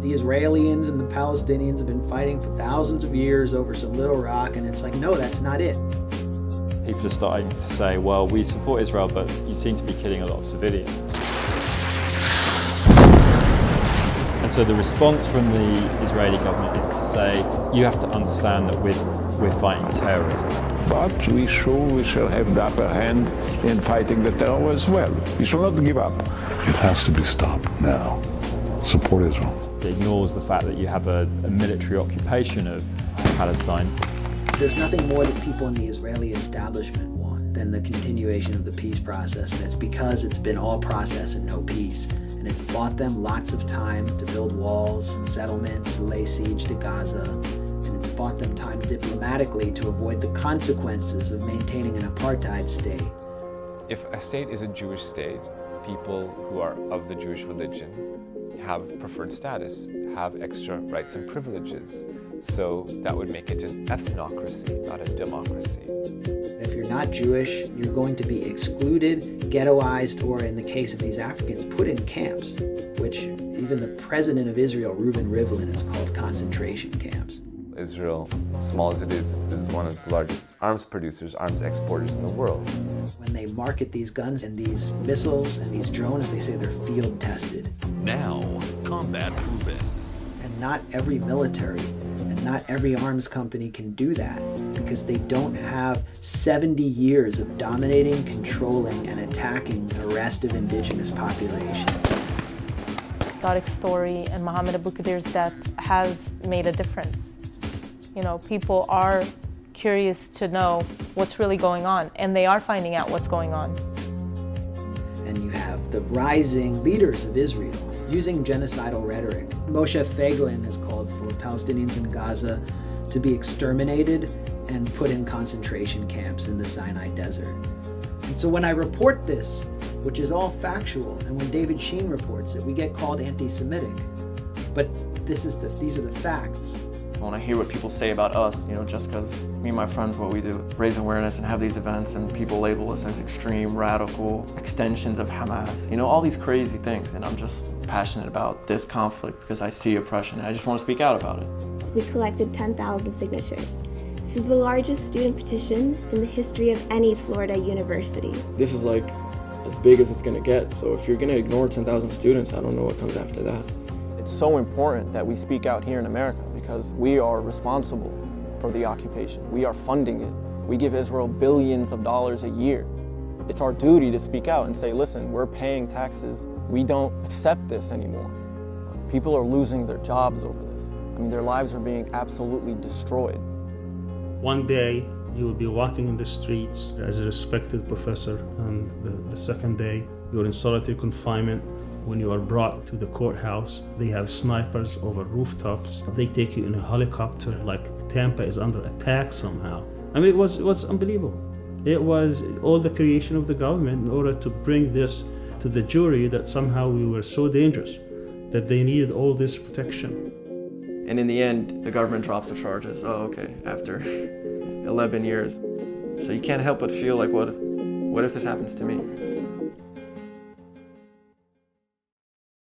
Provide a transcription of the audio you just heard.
The Israelis and the Palestinians have been fighting for thousands of years over some little rock, and it's like, no, that's not it. People are starting to say, well, we support Israel, but you seem to be killing a lot of civilians. And so the response from the Israeli government is to say, you have to understand that we're fighting terrorism. But we shall have the upper hand in fighting the terror as well. We shall not give up. It has to be stopped now. Support Israel. It ignores the fact that you have a military occupation of Palestine. There's nothing more that people in the Israeli establishment want than the continuation of the peace process, and it's because it's been all process and no peace. And it's bought them lots of time to build walls and settlements, lay siege to Gaza, and it's bought them time diplomatically to avoid the consequences of maintaining an apartheid state. If a state is a Jewish state, people who are of the Jewish religion have preferred status, have extra rights and privileges. So that would make it an ethnocracy, not a democracy. If you're not Jewish, you're going to be excluded, ghettoized, or in the case of these Africans, put in camps, which even the president of Israel, Reuven Rivlin, has called concentration camps. Israel, small as it is one of the largest arms producers, arms exporters in the world. When they market these guns and these missiles and these drones, they say they're field tested. Now, combat proven. And not every military and not every arms company can do that because they don't have 70 years of dominating, controlling, and attacking the rest of indigenous population. Tariq's story and Mohammed Abu Qadir's death has made a difference. You know, people are curious to know what's really going on, and they are finding out what's going on. And you have the rising leaders of Israel using genocidal rhetoric. Moshe Feiglin has called for Palestinians in Gaza to be exterminated and put in concentration camps in the Sinai desert. And so when I report this, which is all factual, and when David Sheen reports it, we get called anti-Semitic. But these are the facts. When I hear what people say about us, just because me and my friends, what we do, raise awareness and have these events and people label us as extreme, radical extensions of Hamas, all these crazy things. And I'm just passionate about this conflict because I see oppression and I just want to speak out about it. We collected 10,000 signatures. This is the largest student petition in the history of any Florida university. This is like as big as it's going to get. So if you're going to ignore 10,000 students, I don't know what comes after that. It's so important that we speak out here in America because we are responsible for the occupation. We are funding it. We give Israel billions of dollars a year. It's our duty to speak out and say, listen, we're paying taxes. We don't accept this anymore. People are losing their jobs over this. Their lives are being absolutely destroyed. One day, you will be walking in the streets as a respected professor, and the second day, you're in solitary confinement. When you are brought to the courthouse, they have snipers over rooftops. They take you in a helicopter like Tampa is under attack somehow. It was unbelievable. It was all the creation of the government in order to bring this to the jury that somehow we were so dangerous that they needed all this protection. And in the end, the government drops the charges. Oh, okay, after 11 years. So you can't help but feel like, what if this happens to me?